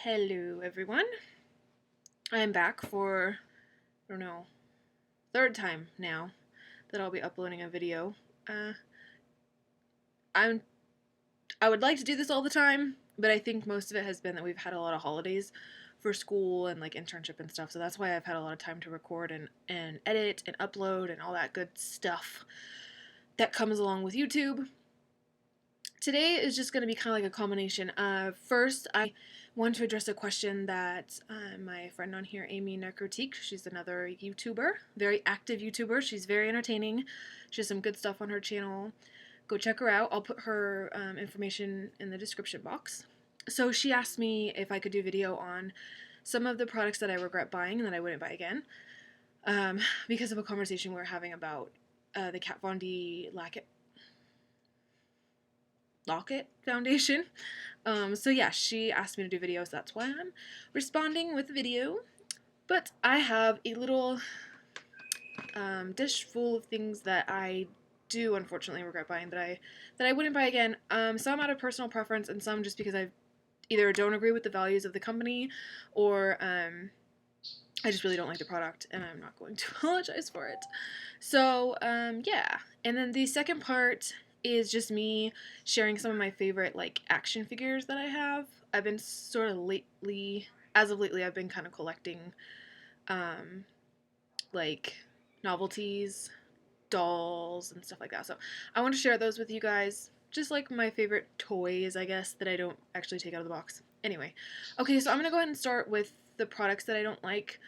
Hello everyone. I'm back for, I don't know, third time now that I'll be uploading a video. Uh, I'm I would like to do this all the time, but I think most of it has been that we've had a lot of holidays for school and like internship and stuff, so that's why I've had a lot of time to record and edit and upload and all that good stuff that comes along with YouTube. Today is just going to be kind of like a combination. First, I want to address a question that my friend on here, Amy Necrotique, she's another YouTuber, very active YouTuber. She's very entertaining. She has some good stuff on her channel. Go check her out. I'll put her information in the description box. So she asked me if I could do a video on some of the products that I regret buying and that I wouldn't buy again because of a conversation we were having about the Kat Von D Locket Foundation. So yeah, she asked me to do videos. That's why I'm responding with a video. But I have a little dish full of things that I do unfortunately regret buying that I wouldn't buy again. Some out of personal preference and some just because I either don't agree with the values of the company or I just really don't like the product and I'm not going to apologize for it. So yeah, and then the second part is just me sharing some of my favorite like action figures that I have. I've been sort of as of lately, I've been kind of collecting like novelties, dolls, and stuff like that. So I want to share those with you guys. Just like my favorite toys, I guess, that I don't actually take out of the box. Anyway, okay, so I'm going to go ahead and start with the products that I don't like,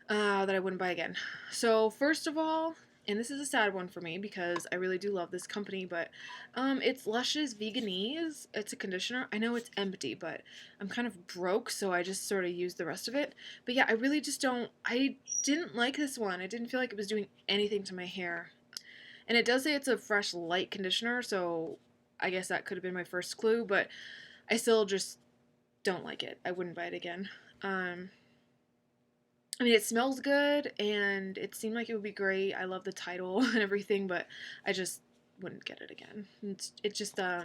that I wouldn't buy again. So first of all, and this is a sad one for me because I really do love this company, but it's Lush's Veganese. It's a conditioner. I know it's empty, but I'm kind of broke, so I just sort of used the rest of it. But yeah, I really just I didn't like this one. I didn't feel like it was doing anything to my hair. And it does say it's a fresh, light conditioner, so I guess that could have been my first clue, but I still just don't like it. I wouldn't buy it again. I mean, it smells good, and it seemed like it would be great. I love the title and everything, but I just wouldn't get it again. It just, I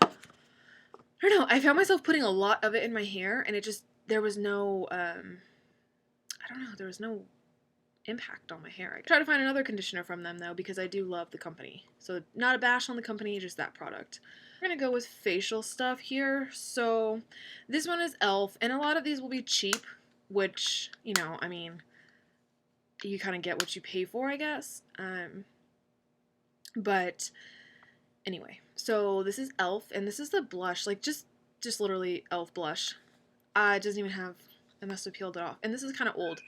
don't know. I found myself putting a lot of it in my hair, and there was no, I don't know, there was no impact on my hair. I try to find another conditioner from them, though, because I do love the company. So, not a bash on the company, just that product. We're gonna go with facial stuff here. So, this one is e.l.f., and a lot of these will be cheap, which, you know, I mean, you kind of get what you pay for, I guess. But anyway, so this is e.l.f. and this is the blush, like just literally e.l.f. blush. It doesn't even have, I must have peeled it off. And this is kind of old.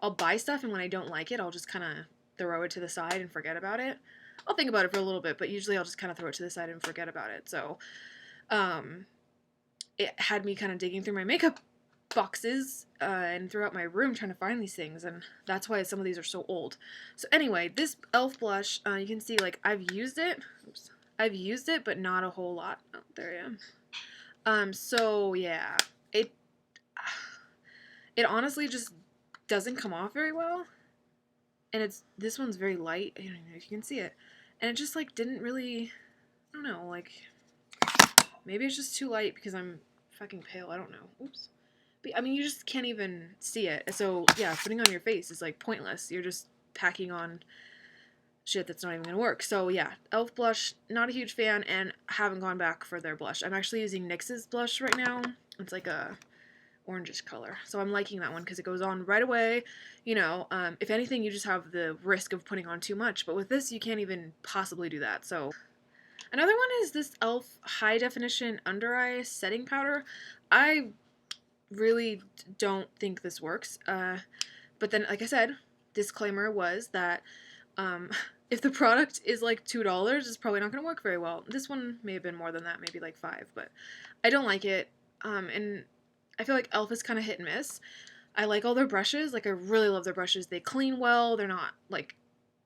I'll buy stuff and when I don't like it, I'll just kind of throw it to the side and forget about it. I'll think about it for a little bit, but usually I'll just kind of throw it to the side and forget about it. So, it had me kind of digging through my makeup boxes and throughout my room trying to find these things, and that's why some of these are so old. So anyway, this e.l.f. blush, you can see like I've used it. Oops. I've used it, but not a whole lot. Oh, there I am. So yeah, it honestly just doesn't come off very well, and this one's very light. I don't know if you can see it, and it just like didn't really. I don't know, like maybe it's just too light because I'm fucking pale. I don't know. Oops. I mean, you just can't even see it. So, yeah, putting on your face is, like, pointless. You're just packing on shit that's not even going to work. So, yeah, e.l.f. blush, not a huge fan, and haven't gone back for their blush. I'm actually using NYX's blush right now. It's like a orangish color. So I'm liking that one because it goes on right away. You know, if anything, you just have the risk of putting on too much. But with this, you can't even possibly do that. So, another one is this e.l.f. High Definition Under Eye Setting Powder. I really don't think this works. But then, like I said, disclaimer was that if the product is like $2, it's probably not going to work very well. This one may have been more than that, maybe like $5, but I don't like it. And I feel like e.l.f. is kind of hit and miss. I like all their brushes. Like, I really love their brushes. They clean well. They're not, like,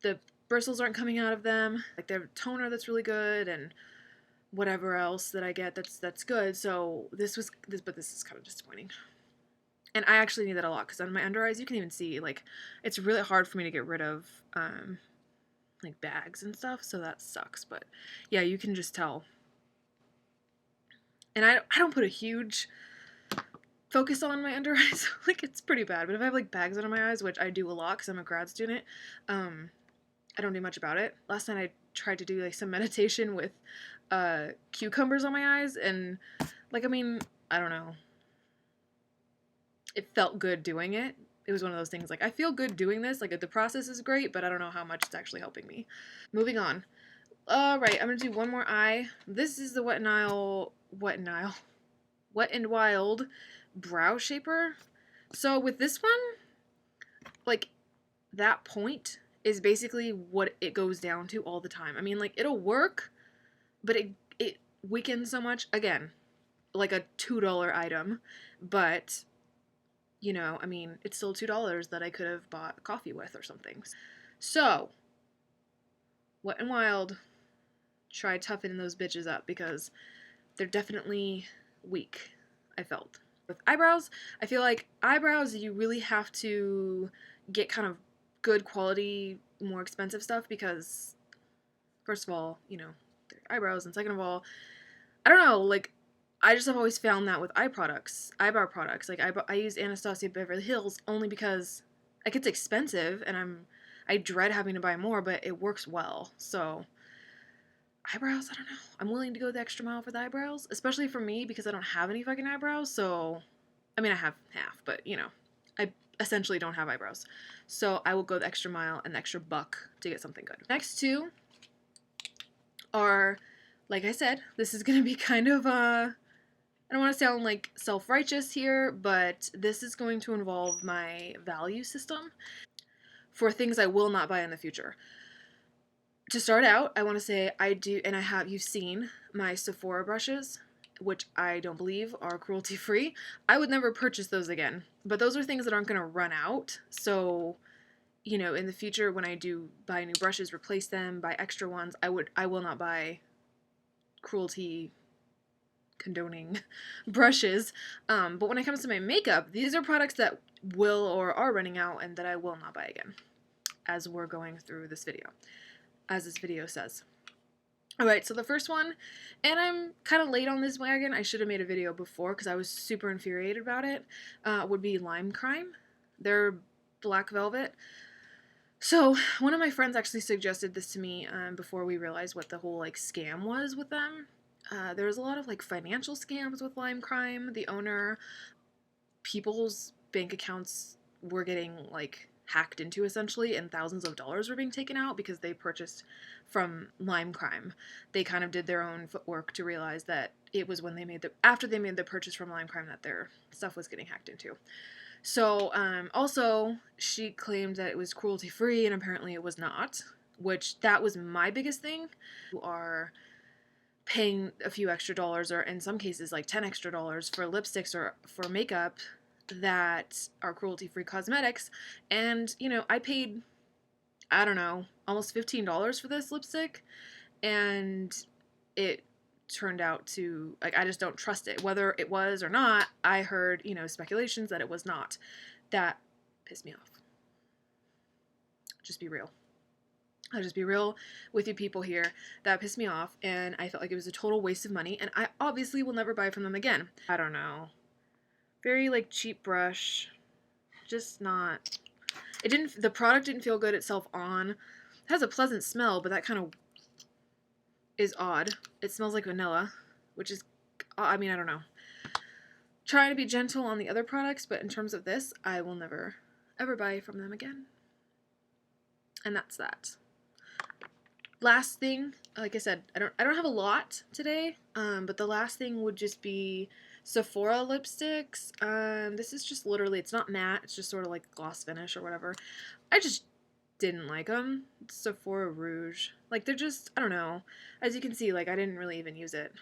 the bristles aren't coming out of them. Like, they have a toner that's really good, and whatever else that I get that's good. So but this is kind of disappointing. And I actually need that a lot because on my under eyes you can even see like it's really hard for me to get rid of like bags and stuff, so that sucks. But yeah, you can just tell. And I don't put a huge focus on my under eyes. Like, it's pretty bad, but if I have like bags under my eyes, which I do a lot because I'm a grad student, I don't do much about it. Last night I tried to do like some meditation with cucumbers on my eyes, and like, I mean, I don't know, it felt good doing it. It was one of those things like, I feel good doing this, like the process is great, but I don't know how much it's actually helping me. Moving on. Right, I'm gonna do one more eye. This is the Wet and Wild brow shaper. So with this one, like, that point is basically what it goes down to all the time. I mean, like, it'll work, but it weakens so much. Again, like a $2 item, but you know, I mean, it's still $2 that I could have bought coffee with or something. So, Wet and Wild, try toughening those bitches up because they're definitely weak, I felt. With eyebrows, I feel like eyebrows, you really have to get kind of good quality, more expensive stuff because, first of all, you know, they're eyebrows, and second of all, I don't know, like, I just have always found that with eyebrow products. Like, I use Anastasia Beverly Hills only because, like, it's expensive, and I dread having to buy more, but it works well. So, eyebrows, I don't know. I'm willing to go the extra mile for the eyebrows, especially for me because I don't have any fucking eyebrows. So, I mean, I have half, but, you know, I essentially don't have eyebrows. So, I will go the extra mile and the extra buck to get something good. Next two are, like I said, this is going to be kind of I don't want to sound like self-righteous here, but this is going to involve my value system for things I will not buy in the future. To start out, I want to say I do, and you've seen my Sephora brushes, which I don't believe are cruelty-free. I would never purchase those again, but those are things that aren't going to run out. So, you know, in the future when I do buy new brushes, replace them, buy extra ones, I will not buy cruelty condoning brushes. But when it comes to my makeup, these are products that will or are running out and that I will not buy again as we're going through this video, as this video says. Alright, so the first one, and I'm kind of late on this wagon, I should have made a video before because I was super infuriated about it, would be Lime Crime. They're black velvet. So one of my friends actually suggested this to me before we realized what the whole like scam was with them. There was a lot of like financial scams with Lime Crime. The owner, people's bank accounts were getting like hacked into essentially, and thousands of dollars were being taken out because they purchased from Lime Crime. They kind of did their own footwork to realize that it was when after they made the purchase from Lime Crime that their stuff was getting hacked into. So, also, she claimed that it was cruelty-free, and apparently it was not, which that was my biggest thing. You are paying a few extra dollars, or in some cases, like $10 extra for lipsticks or for makeup that are cruelty-free cosmetics, and, you know, I paid, I don't know, almost $15 for this lipstick, and it turned out to, like, I just don't trust it. Whether it was or not, I heard, you know, speculations that it was not. That pissed me off. Just be real. I'll just be real with you people here. That pissed me off, and I felt like it was a total waste of money, and I obviously will never buy from them again. I don't know. Very, like, cheap brush. Just not... the product didn't feel good itself on. It has a pleasant smell, but that kind of is odd. It smells like vanilla, which is, I mean, I don't know. Trying to be gentle on the other products, but in terms of this, I will never, ever buy from them again. And that's that. Last thing, like I said, I don't have a lot today, but the last thing would just be Sephora lipsticks. This is just literally, it's not matte, it's just sort of like gloss finish or whatever. I just didn't like them. Sephora Rouge. Like, they're just, I don't know. As you can see, like, I didn't really even use it.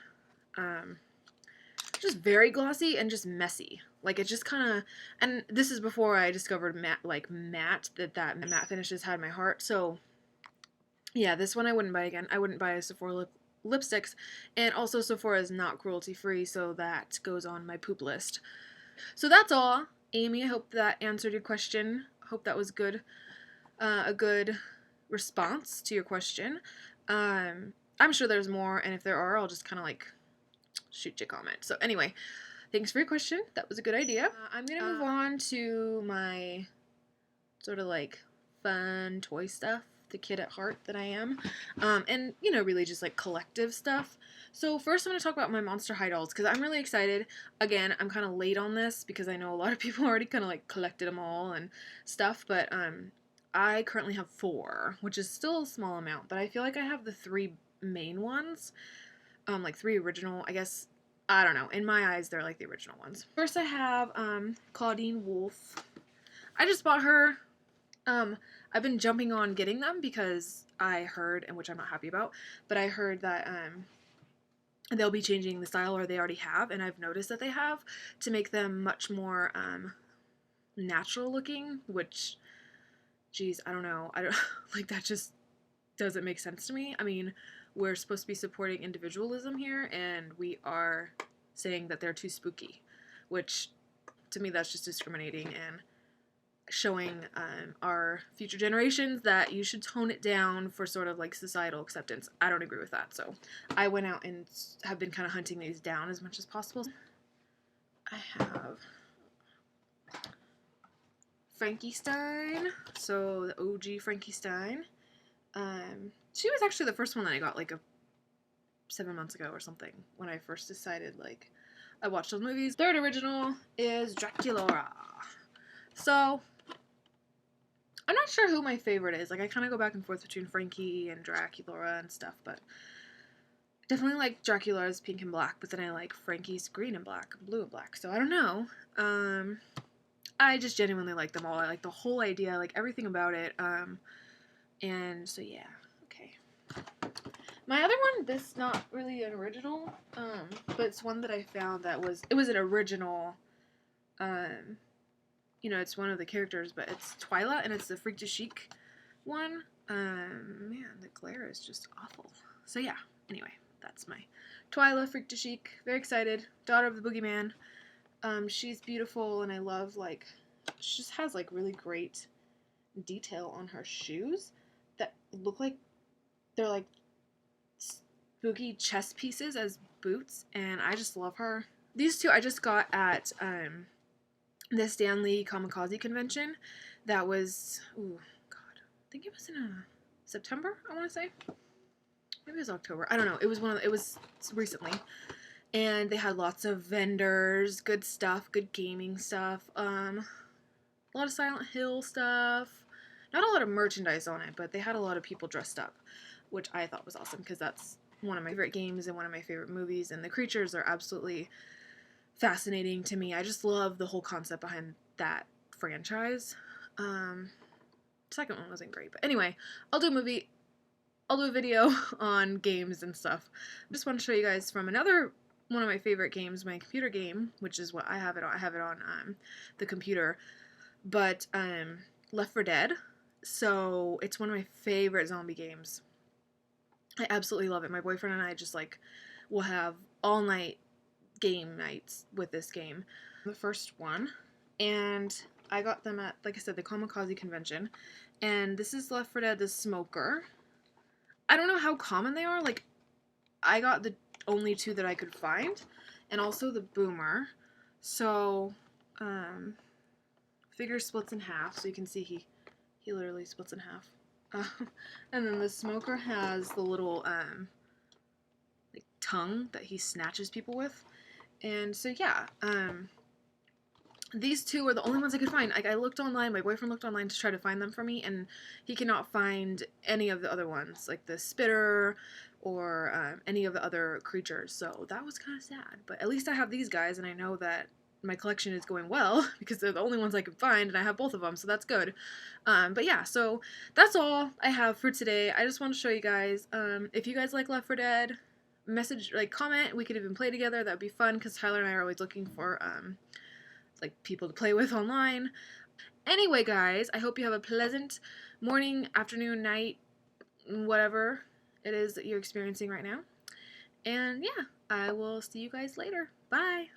Just very glossy and just messy. Like, it just kind of, and this is before I discovered matte, that matte finishes had my heart. So, yeah, this one I wouldn't buy again. I wouldn't buy a Sephora lipsticks. And also, Sephora is not cruelty-free, so that goes on my poop list. So that's all. Amy, I hope that answered your question. I hope that was good. A good response to your question. I'm sure there's more, and if there are, I'll just kind of like shoot you a comment. So anyway, thanks for your question. That was a good idea. I'm gonna move on to my sort of like fun toy stuff, the kid at heart that I am, and you know, really just like collective stuff. So first I'm going to talk about my Monster High dolls because I'm really excited. Again, I'm kind of late on this because I know a lot of people already kind of like collected them all and stuff, but I currently have 4, which is still a small amount, but I feel like I have the 3 main ones, like 3 original, I guess. I don't know. In my eyes, they're like the original ones. First I have Claudine Wolf. I just bought her. I've been jumping on getting them because I heard, and which I'm not happy about, but I heard that they'll be changing the style, or they already have, and I've noticed that they have, to make them much more natural looking, which, geez, I don't know. I don't like, that just doesn't make sense to me. I mean, we're supposed to be supporting individualism here, and we are saying that they're too spooky, which to me that's just discriminating and showing our future generations that you should tone it down for sort of like societal acceptance. I don't agree with that, so I went out and have been kind of hunting these down as much as possible. I have Frankenstein, so the OG Frankenstein. She was actually the first one that I got like 7 months ago or something, when I first decided, like, I watched those movies. Third original is Draculaura. So I'm not sure who my favorite is. Like, I kind of go back and forth between Frankie and Draculaura and stuff, but definitely like Draculaura's pink and black, but then I like Frankie's green and black, blue and black, so I don't know. I just genuinely like them all. I like the whole idea, I like everything about it, and so yeah, okay. My other one, this not really an original, but it's one that I found that it was an original, you know, it's one of the characters, but it's Twyla, and it's the Freak de Chic one. Man, the glare is just awful. So yeah, anyway, that's my Twyla Freak de Chic. Very excited. Daughter of the Boogeyman. She's beautiful, and I love, like, she just has, like, really great detail on her shoes that look like they're, like, spooky chess pieces as boots, and I just love her. These two I just got at, the Stan Lee Kamikaze convention. That was, ooh, God, I think it was in September, I want to say. Maybe it was October. I don't know. It was recently. And they had lots of vendors, good stuff, good gaming stuff, a lot of Silent Hill stuff. Not a lot of merchandise on it, but they had a lot of people dressed up, which I thought was awesome because that's one of my favorite games and one of my favorite movies, and the creatures are absolutely fascinating to me. I just love the whole concept behind that franchise. Second one wasn't great, but anyway, I'll do a video on games and stuff. I just want to show you guys from another one of my favorite games, my computer game, which is what I have it on. I have it on the computer, but Left 4 Dead. So it's one of my favorite zombie games. I absolutely love it. My boyfriend and I just like will have all night game nights with this game. The first one, and I got them at, like I said, the Kamikaze convention, and this is Left 4 Dead the Smoker. I don't know how common they are. Like, I got the only 2 that I could find, and also the Boomer. So figure splits in half, so you can see he literally splits in half. And then the Smoker has the little like tongue that he snatches people with. And so yeah, these 2 are the only ones I could find. Like, I looked online, my boyfriend looked online to try to find them for me, and he cannot find any of the other ones, like the Spitter or any of the other creatures. So that was kind of sad. But at least I have these guys, and I know that my collection is going well because they're the only ones I could find, and I have both of them, so that's good. But yeah, so that's all I have for today. I just want to show you guys. If you guys like Left 4 Dead, message, like, comment. We could even play together. That would be fun because Tyler and I are always looking for like people to play with online. Anyway, guys, I hope you have a pleasant morning, afternoon, night, whatever it is that you're experiencing right now. And yeah, I will see you guys later. Bye.